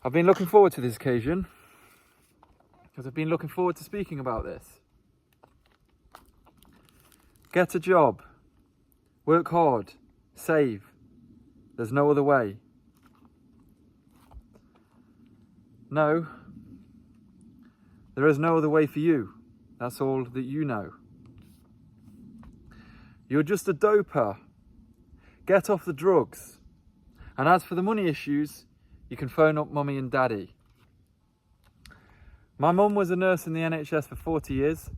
I've been looking forward to this occasion because I've been looking forward to speaking about this. Get a job, work hard, save. There's no other way. No, there is no other way for you. That's all that you know. You're just a doper. Get off the drugs. And as for the money issues, you can phone up mummy and daddy. My mum was a nurse in the NHS for 40 years,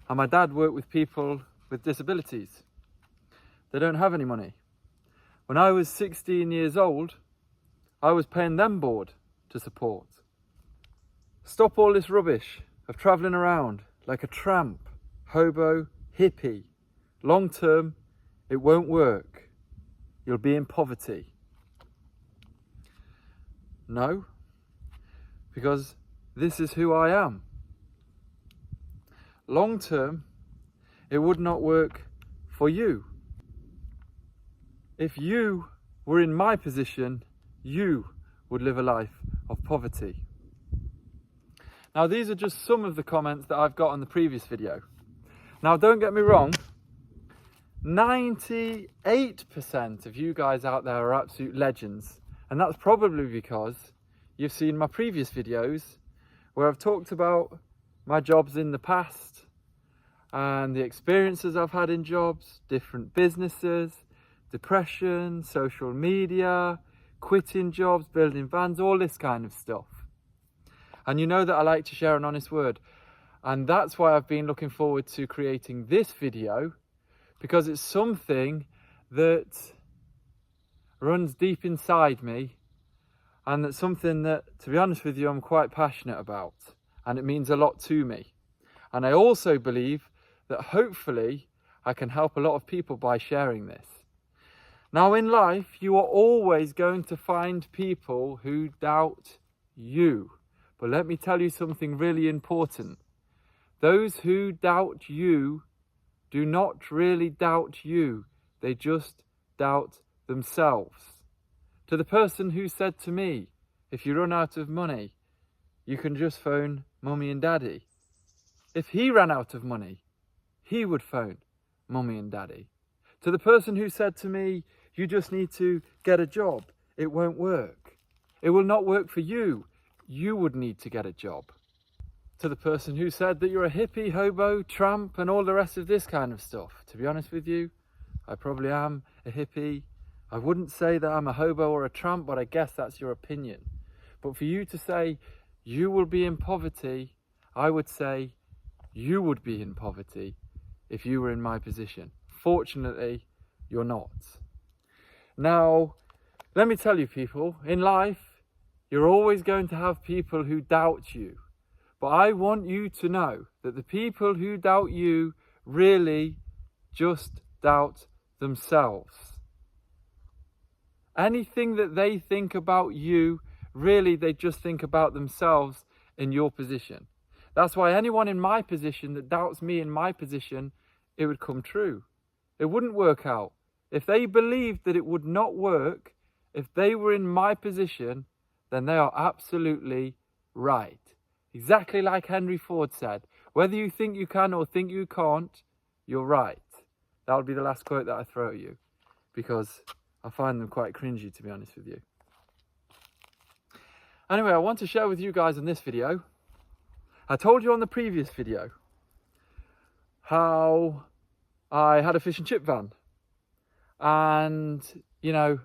and my dad worked with people with disabilities. They don't have any money. When I was 16 years old, I was paying them board to support. Stop all this rubbish of travelling around like a tramp, hobo, hippie. Long term, it won't work. You'll be in poverty. No, because this is who I am. Long term, it would not work for you. If you were in my position, you would live a life of poverty. Now, these are just some of the comments that I've got on the previous video. Now, don't get me wrong, 98% of you guys out there are absolute legends. And that's probably because you've seen my previous videos where I've talked about my jobs in the past and the experiences I've had in jobs, different businesses, depression, social media, quitting jobs, building vans, all this kind of stuff. And you know that I like to share an honest word. And that's why I've been looking forward to creating this video, because it's something that runs deep inside me, and that's something that, to be honest with you, I'm quite passionate about, and it means a lot to me. And I also believe that hopefully I can help a lot of people by sharing this. Now, in life, you are always going to find people who doubt you. But let me tell you something really important. Those who doubt you do not really doubt you. They just doubt themselves. To the person who said to me, if you run out of money, you can just phone mummy and daddy. If he ran out of money, he would phone mummy and daddy. To the person who said to me, you just need to get a job. It won't work. It will not work for you. You would need to get a job. To the person who said that you're a hippie, hobo, tramp, and all the rest of this kind of stuff. To be honest with you, I probably am a hippie. I wouldn't say that I'm a hobo or a tramp, but I guess that's your opinion. But for you to say you will be in poverty, I would say you would be in poverty if you were in my position. Fortunately, you're not. Now, let me tell you people, in life, you're always going to have people who doubt you. But I want you to know that the people who doubt you really just doubt themselves. Anything that they think about you, really they just think about themselves in your position. That's why anyone in my position that doubts me in my position, it would come true. It wouldn't work out. If they believed that it would not work, if they were in my position, then they are absolutely right. Exactly like Henry Ford said, whether you think you can or think you can't, you're right. That would be the last quote that I throw at you, because I find them quite cringy, to be honest with you. Anyway, I want to share with you guys in this video. I told you on the previous video how I had a fish and chip van. And, you know,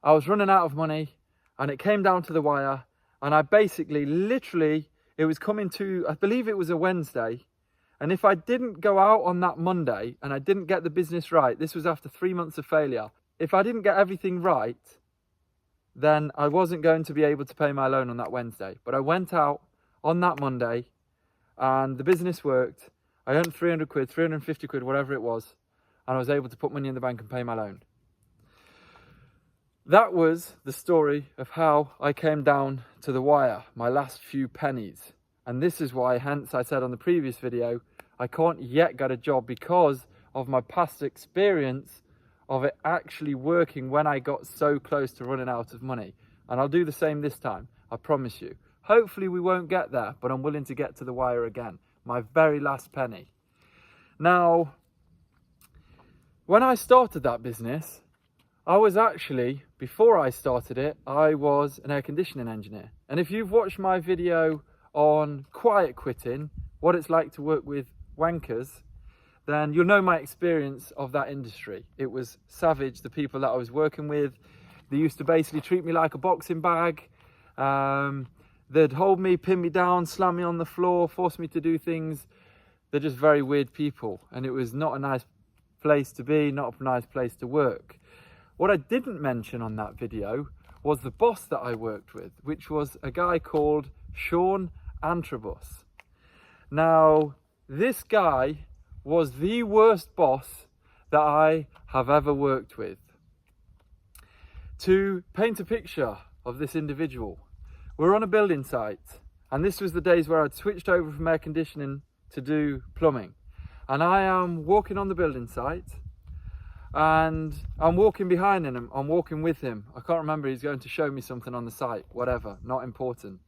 I was running out of money and it came down to the wire. And I basically, literally, it was coming to, I believe it was a Wednesday. And if I didn't go out on that Monday and I didn't get the business right, this was after 3 months of failure. If I didn't get everything right, then I wasn't going to be able to pay my loan on that Wednesday. But I went out on that Monday and the business worked. I earned 300 quid, 350 quid, whatever it was. And I was able to put money in the bank and pay my loan. That was the story of how I came down to the wire, my last few pennies. And this is why, hence I said on the previous video, I can't yet get a job because of my past experience of it actually working when I got so close to running out of money. And I'll do the same this time, I promise you. Hopefully we won't get there, but I'm willing to get to the wire again. My very last penny. Now, when I started that business, I was actually, before I started it, I was an air conditioning engineer. And if you've watched my video on quiet quitting, what it's like to work with wankers, then you'll know my experience of that industry. It was savage. The people that I was working with, they used to basically treat me like a boxing bag. They'd hold me, pin me down, slam me on the floor, force me to do things. They're just very weird people, and it was not a nice place to be, not a nice place to work. What I didn't mention on that video was the boss that I worked with, which was a guy called Sean Antrobus. Now, this guy was the worst boss that I have ever worked with. To paint a picture of this individual, we're on a building site, and this was the days where I'd switched over from air conditioning to do plumbing. And I am walking on the building site, and I'm walking behind him, I'm walking with him. I can't remember, he's going to show me something on the site, whatever, not important.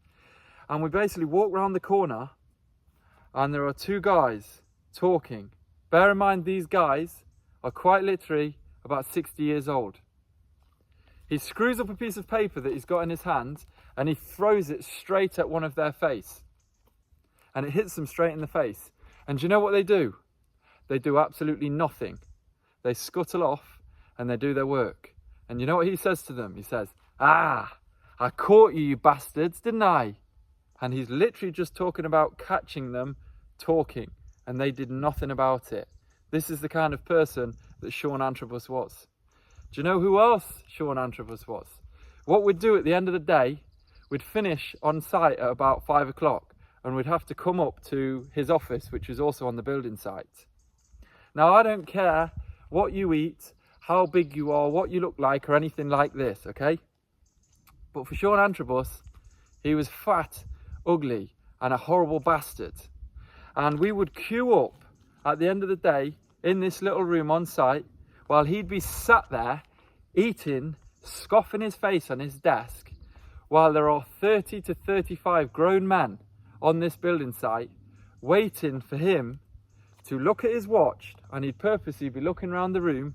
And we basically walk around the corner, and there are two guys talking. Bear in mind, these guys are quite literally about 60 years old. He screws up a piece of paper that he's got in his hand, and he throws it straight at one of their face. And it hits them straight in the face. And do you know what they do? They do absolutely nothing. They scuttle off and they do their work. And you know what he says to them? He says, "Ah, I caught you, you bastards, didn't I?" And he's literally just talking about catching them talking, and they did nothing about it. This is the kind of person that Sean Antrobus was. Do you know who else Sean Antrobus was? What we'd do at the end of the day, we'd finish on site at about 5 o'clock, and we'd have to come up to his office, which was also on the building site. Now, I don't care what you eat, how big you are, what you look like, or anything like this, okay? But for Sean Antrobus, he was fat, ugly, and a horrible bastard. And we would queue up at the end of the day in this little room on site while he'd be sat there eating, scoffing his face on his desk, while there are 30 to 35 grown men on this building site waiting for him to look at his watch. And he'd purposely be looking around the room,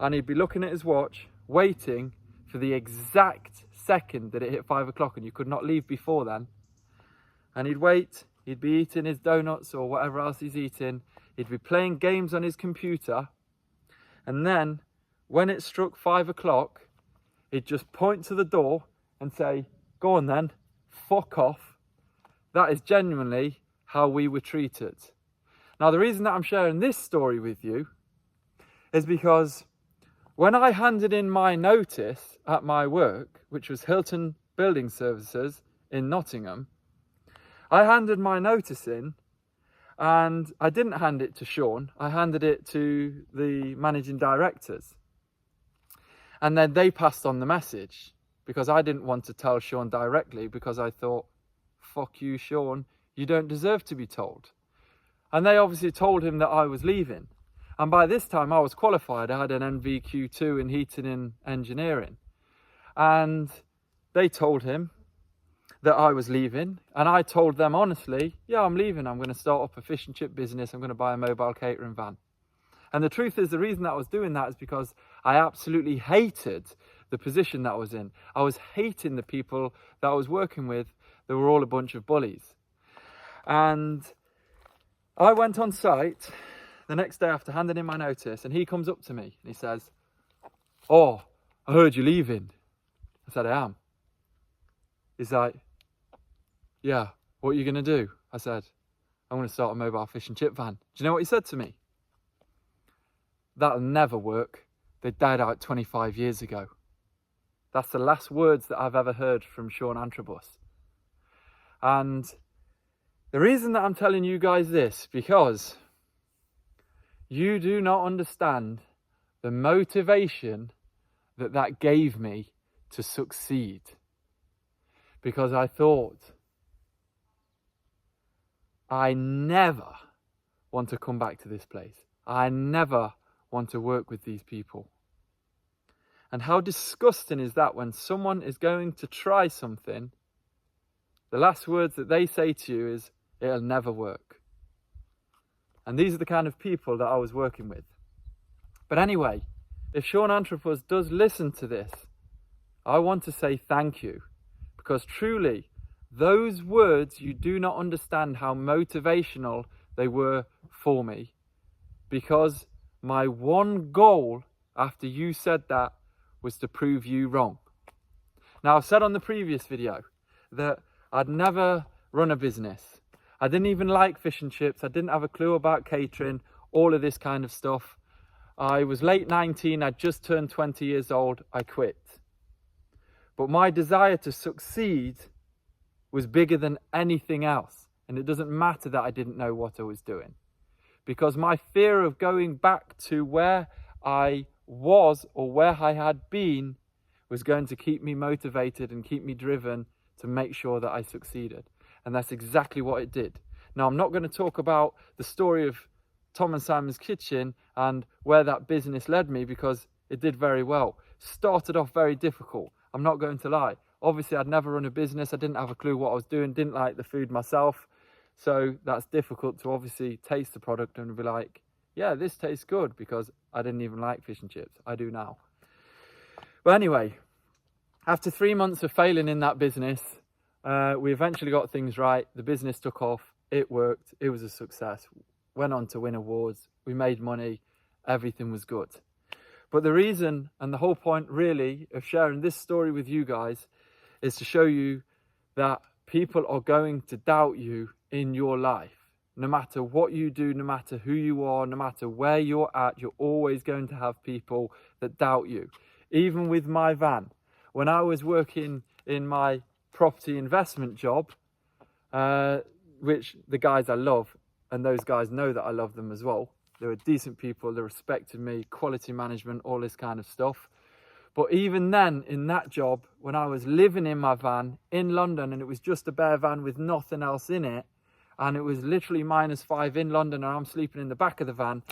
and he'd be looking at his watch, waiting for the exact second that it hit 5 o'clock, and you could not leave before then. And he'd wait, he'd be eating his donuts or whatever else he's eating, he'd be playing games on his computer, and then when it struck 5 o'clock, he'd just point to the door and say, "Go on then, fuck off." That is genuinely how we were treated. Now, the reason that I'm sharing this story with you is because when I handed in my notice at my work, which was Hilton Building Services in Nottingham, I handed my notice in, and I didn't hand it to Sean, I handed it to the managing directors. And then they passed on the message, because I didn't want to tell Sean directly, because I thought, fuck you, Sean, you don't deserve to be told. And they obviously told him that I was leaving. And by this time I was qualified. I had an NVQ2 in heating and engineering. And they told him that I was leaving. And I told them honestly, yeah, I'm leaving. I'm going to start up a fish and chip business. I'm going to buy a mobile catering van. And the truth is, the reason that I was doing that is because I absolutely hated the position that I was in. I was hating the people that I was working with. They were all a bunch of bullies. And I went on site the next day after handing in my notice, and he comes up to me and he says, "Oh, I heard you're leaving." I said, "I am." He's like, "Yeah, what are you going to do?" I said, "I'm going to start a mobile fish and chip van." Do you know what he said to me? "That'll never work. They died out 25 years ago." That's the last words that I've ever heard from Sean Antrobus. And the reason that I'm telling you guys this, because you do not understand the motivation that that gave me to succeed. Because I thought, I never want to come back to this place. I never want to work with these people. And how disgusting is that when someone is going to try something, the last words that they say to you is, it'll never work. And these are the kind of people that I was working with. But anyway, if Sean Anthropos does listen to this, I want to say thank you. Because truly, those words, you do not understand how motivational they were for me. Because my one goal after you said that was to prove you wrong. Now, I've said on the previous video that I'd never run a business. I didn't even like fish and chips. I didn't have a clue about catering, all of this kind of stuff. I was late 19, I'd just turned 20 years old, I quit. But my desire to succeed was bigger than anything else. And it doesn't matter that I didn't know what I was doing. Because my fear of going back to where I was or where I had been was going to keep me motivated and keep me driven to make sure that I succeeded. And that's exactly what it did. Now, I'm not going to talk about the story of Tom and Simon's Kitchen and where that business led me, because it did very well. Started off very difficult. I'm not going to lie. Obviously, I'd never run a business. I didn't have a clue what I was doing. Didn't like the food myself. So that's difficult to obviously taste the product and be like, yeah, this tastes good, because I didn't even like fish and chips. I do now. But anyway, after 3 months of failing in that business, we eventually got things right. The business took off. It worked. It was a success. Went on to win awards. We made money. Everything was good. But the reason and the whole point really of sharing this story with you guys is to show you that people are going to doubt you in your life. No matter what you do, no matter who you are, no matter where you're at, you're always going to have people that doubt you. Even with my van, when I was working in my property investment job, which the guys I love, and those guys know that I love them as well. They were decent people, they respected me, quality management, all this kind of stuff. But even then, in that job, when I was living in my van in London, and it was just a bare van with nothing else in it, and it was literally -5 in London, and I'm sleeping in the back of the van,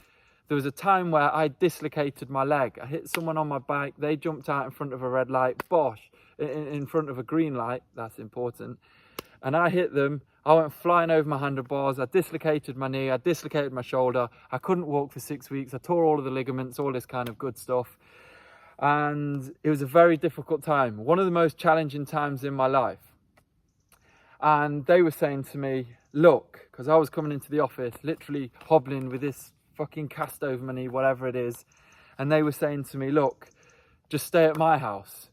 there was a time where I dislocated my leg. I hit someone on my bike, they jumped out in front of a red light, bosh, in front of a green light, that's important. And I hit them, I went flying over my handlebars, I dislocated my knee, I dislocated my shoulder, I couldn't walk for 6 weeks, I tore all of the ligaments, all this kind of good stuff. And it was a very difficult time, one of the most challenging times in my life. And they were saying to me, look, because I was coming into the office, literally hobbling with this fucking cast over my knee, whatever it is. And they were saying to me, look, just stay at my house.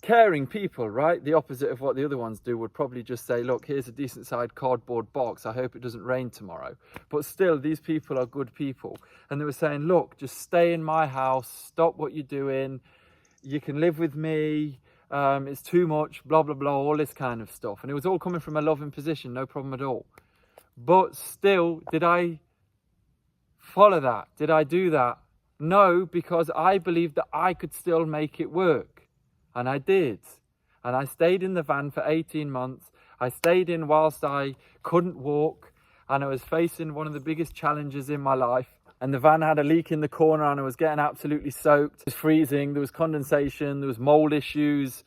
Caring people, right? The opposite of what the other ones do would probably just say, look, here's a decent sized cardboard box. I hope it doesn't rain tomorrow. But still, these people are good people. And they were saying, look, just stay in my house. Stop what you're doing. You can live with me. It's too much, blah, blah, blah, all this kind of stuff. And it was all coming from a loving position, no problem at all. But still, did I follow that? Did I do that? No, because I believed that I could still make it work. And I did. And I stayed in the van for 18 months. I stayed in whilst I couldn't walk. And I was facing one of the biggest challenges in my life. And the van had a leak in the corner and I was getting absolutely soaked. It was freezing, there was condensation, there was mold issues.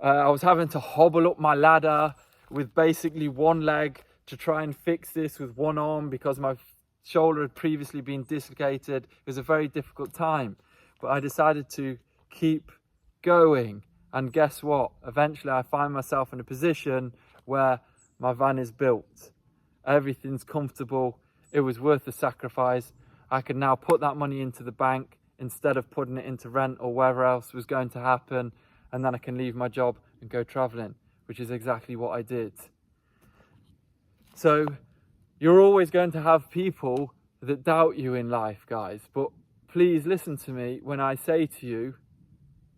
I was having to hobble up my ladder with basically one leg to try and fix this with one arm because my shoulder had previously been dislocated. It was a very difficult time. But I decided to keep going, and guess what, eventually I find myself in a position where my van is built, everything's comfortable, it was worth the sacrifice. I can now put that money into the bank instead of putting it into rent or wherever else was going to happen, and then I can leave my job and go traveling, which is exactly what I did. So you're always going to have people that doubt you in life, guys, but please listen to me when I say to you,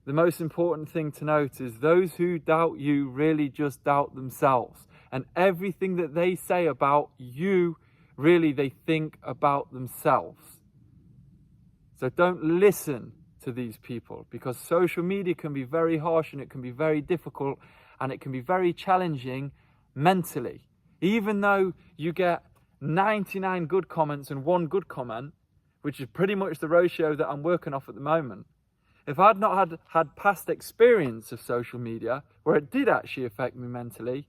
the most important thing to note is those who doubt you really just doubt themselves. And everything that they say about you, really they think about themselves. So don't listen to these people, because social media can be very harsh and it can be very difficult and it can be very challenging mentally. Even though you get 99 good comments and one good comment, which is pretty much the ratio that I'm working off at the moment. If I'd not had past experience of social media where it did actually affect me mentally,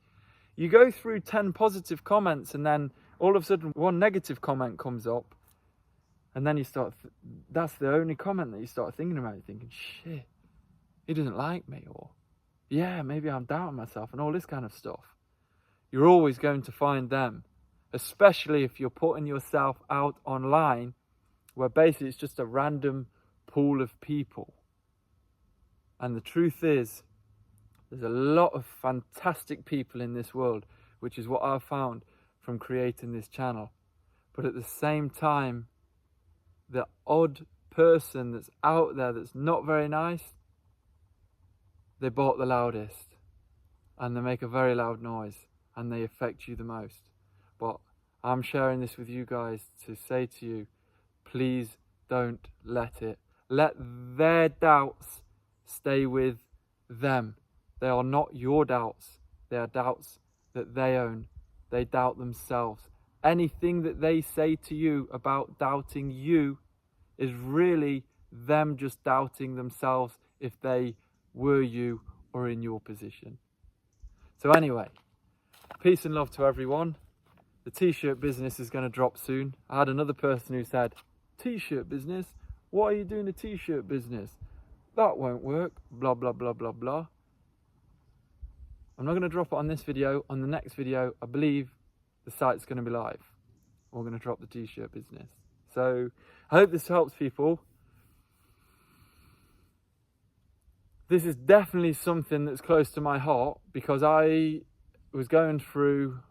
you go through 10 positive comments and then all of a sudden one negative comment comes up, and then you start, that's the only comment that you start thinking about. You're thinking, shit, he doesn't like me, or yeah, maybe I'm doubting myself and all this kind of stuff. You're always going to find them, especially if you're putting yourself out online where basically it's just a random pool of people. And the truth is, there's a lot of fantastic people in this world, which is what I've found from creating this channel. But at the same time, the odd person that's out there that's not very nice, they bark the loudest and they make a very loud noise and they affect you the most. But I'm sharing this with you guys to say to you, please don't let it. Let their doubts stay with them. They are not your doubts. They are doubts that they own. They doubt themselves. Anything that they say to you about doubting you is really them just doubting themselves if they were you or in your position. So anyway, peace and love to everyone. The t-shirt business is going to drop soon. I had another person who said, t-shirt business? Why are you doing a t-shirt business? That won't work, blah, blah, blah, blah, blah. I'm not going to drop it on this video. On the next video, I believe the site's going to be live. We're going to drop the t-shirt business. So I hope this helps people. This is definitely something that's close to my heart because I was going through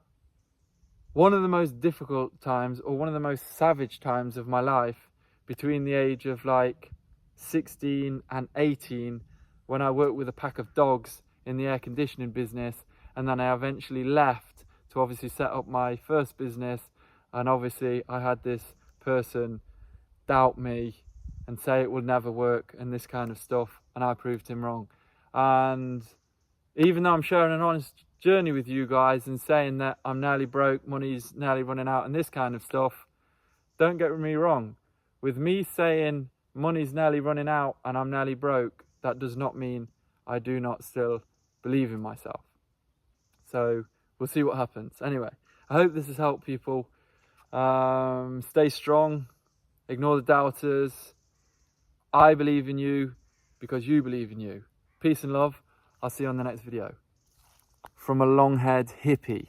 one of the most difficult times, or one of the most savage times of my life, between the age of like 16 and 18, when I worked with a pack of dogs in the air conditioning business, and then I eventually left to obviously set up my first business. And obviously I had this person doubt me and say it would never work and this kind of stuff, and I proved him wrong. And even though I'm sharing an honest journey with you guys and saying that I'm nearly broke, money's nearly running out and this kind of stuff, don't get me wrong. With me saying money's nearly running out and I'm nearly broke, that does not mean I do not still believe in myself. So we'll see what happens. Anyway, I hope this has helped people. Stay strong, ignore the doubters. I believe in you because you believe in you. Peace and love. I'll see you on the next video. From a long-haired hippie.